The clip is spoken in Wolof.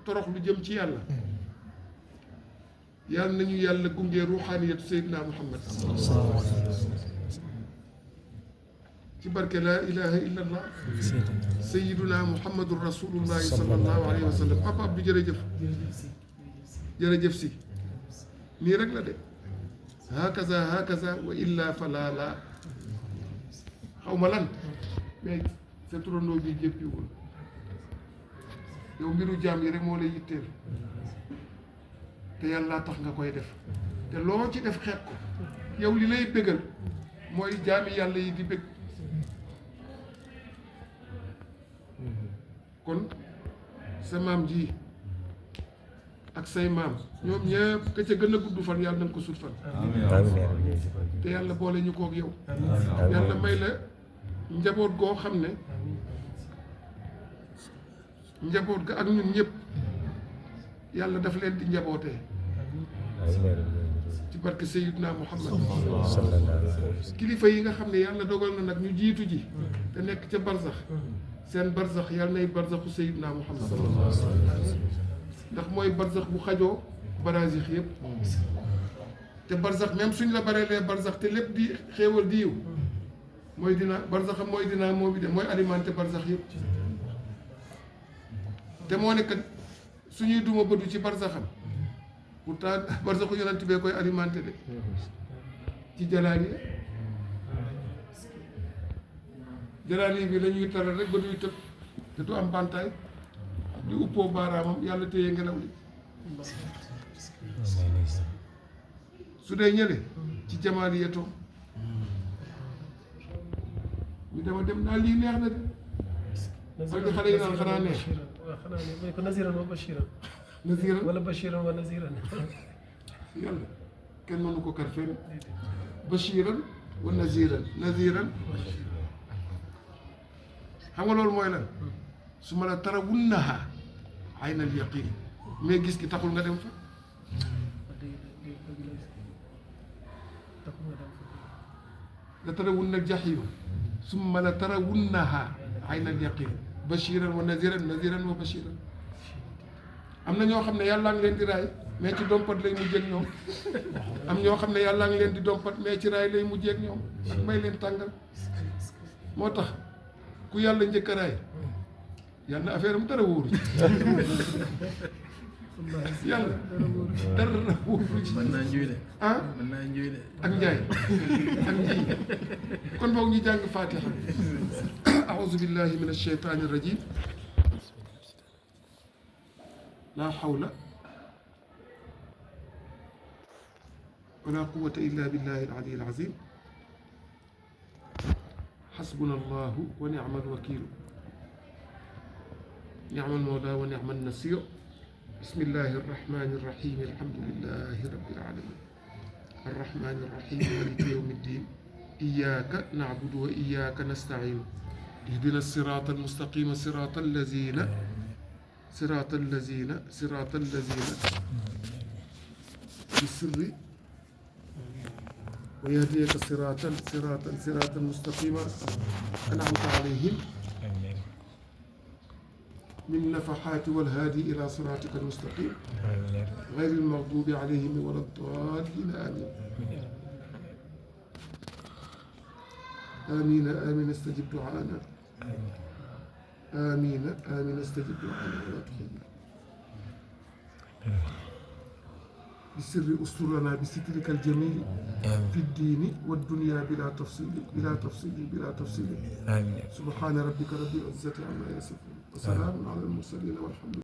torox lu jëm ci yàlla yàlla nañu yàlla gunge ruuxaaniyatu Seydina Muhammad ci barke laa ilaha illa allah Seydina Muhammadun rasulullahi sallallahu alayhi wa sallam papa Abdou jërëjëf jërëjëf si nii rek la de hakaza hakaza wa illa fala la xaw ma lan mais sa turandoo bi jéppiwul yow mbiru jaam yi rek moo lay yitteel te yàlla tax nga koy def te loo ci def xeeb ko yow li lay bégal mooy jaami yàlla yi di bég kon sa maam ji ak say maam ñoom ñëpp ka ca gën a gudd fan yàlla na nga ko sut fan te yàlla boole ñu kook yow yàlla may la njaboot goo xam ne njaboot ga ak ñun ñëpp yàlla daf leen di njabootee ci barke Seydina Muhammad kilifa yi nga xam ne yàlla dogal na nag ñu jiitu ji te nekk ca barsax seen barsax yàlla nay barsaxu Seydina Muhammad ndax mooy barsax bu xajoo barasix yëpp te barsax même suñ la bareelee barsax te lépp di xéewal di yiw mooy dina barsaxam mooy dinaa moo bi de mooy alimenté barsax yëpp te moo nekk suñuy duma bëdu ci barsaxam pourtant barsaxu yonent bee koy alimenté de ci jalaali bi la ñuy taral rek ba duy tëb te du am bantaay di uppoo baaraamam yàlla téye ngelaw li su dee ñële ci jamaali yetoo ñu dema dem naa lii neex na de parce que xale yi naan xanaa neex xanaa ne mooy ko naziran wa bashiran naziran wala bashiran wa naziran yàlla kenn mënu ko kar fenn bashiran wa naziran naziran xam nga loolu mooy lan su ma la tarawunnaha aynal yaqin mais gis gi taxul nga dem fa la tarawunna al-jahim summa la tarawunnaha aynal yaqin bashiran wa naziran naziran wa bashiran am na ñoo xam ne yàllaa ngi leen di raay mais ci dompat lay mujjee ak ñoom am ñoo xam ne yàllaa ngi leen di dompat mais ci raay lay mujjee ak ñoom ak may leen tàngal moo tax ku yàlla njëkk a raay yàlla affaire am dara wóoru yàlla dara wóoru ci mën naa njuy de ah mën naa njuy de ak njaay ak njiy kon boog ñu jàng fatiha aouzu billahi min alcheytani irrajim la hawla wala quwata illa billahi alali alazim حسبنا الله ونعم الوكيل نعم المولى ونعم النصير بسم الله الرحمن الرحيم الحمد لله رب العالمين الرحمن الرحيم مالك يوم الدين إياك نعبد وإياك نستعين اهدنا الصراط المستقيم صراط الذين بالسر ويهديك صراطا مستقيما أنعمت عليهم من نفحات والهادي إلى صراطك المستقيم غير المغضوب عليهم ولا الضالين آمين آمين آمين استجب دعاءنا آمين آمين استجب دعاءنا ولا تخيبنا بسر أسرنا بسترك الجميل في الدين والدنيا بلا تفصيل آمين سبحان ربك رب العزة عما يصفون وسلام على المرسلين والحمد لله.